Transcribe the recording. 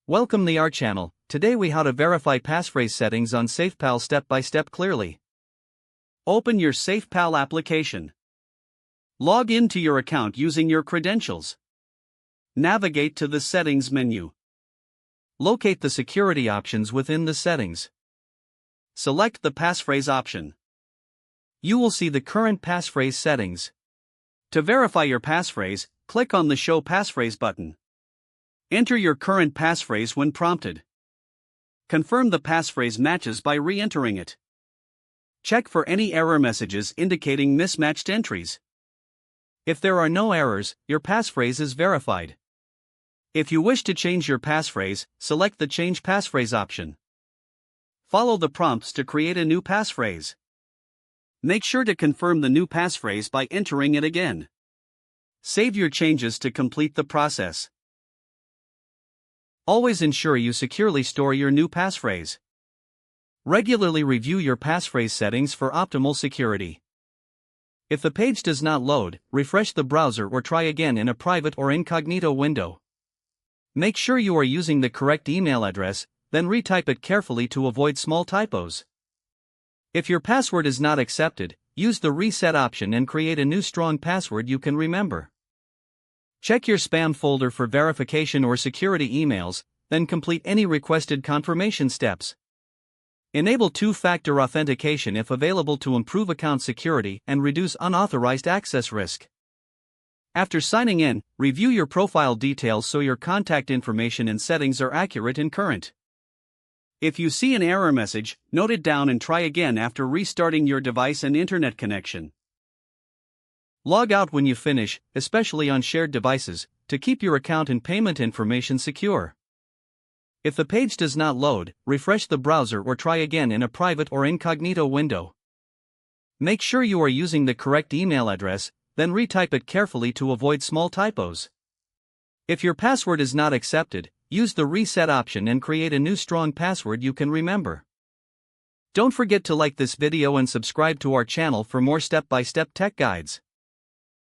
Welcome to our channel. Today we how to verify passphrase settings on SafePal step by step clearly. Open your SafePal application. Log into your account using your credentials. Navigate to the settings menu. Locate the security options within the settings. Select the passphrase option. You will see the current passphrase settings. To verify your passphrase, click on the Show Passphrase button. Enter your current passphrase when prompted. Confirm the passphrase matches by re-entering it. Check for any error messages indicating mismatched entries. If there are no errors, your passphrase is verified. If you wish to change your passphrase, select the Change Passphrase option. Follow the prompts to create a new passphrase. Make sure to confirm the new passphrase by entering it again. Save your changes to complete the process. Always ensure you securely store your new passphrase. Regularly review your passphrase settings for optimal security. If the page does not load, refresh the browser or try again in a private or incognito window. Make sure you are using the correct email address, then retype it carefully to avoid small typos. If your password is not accepted, use the reset option and create a new strong password you can remember. Check your spam folder for verification or security emails, then complete any requested confirmation steps. Enable two-factor authentication if available to improve account security and reduce unauthorized access risk. After signing in, review your profile details so your contact information and settings are accurate and current. If you see an error message, note it down and try again after restarting your device and internet connection. Log out when you finish, especially on shared devices, to keep your account and payment information secure. If the page does not load, refresh the browser or try again in a private or incognito window. Make sure you are using the correct email address, then retype it carefully to avoid small typos. If your password is not accepted, use the reset option and create a new strong password you can remember. Don't forget to like this video and subscribe to our channel for more step-by-step tech guides.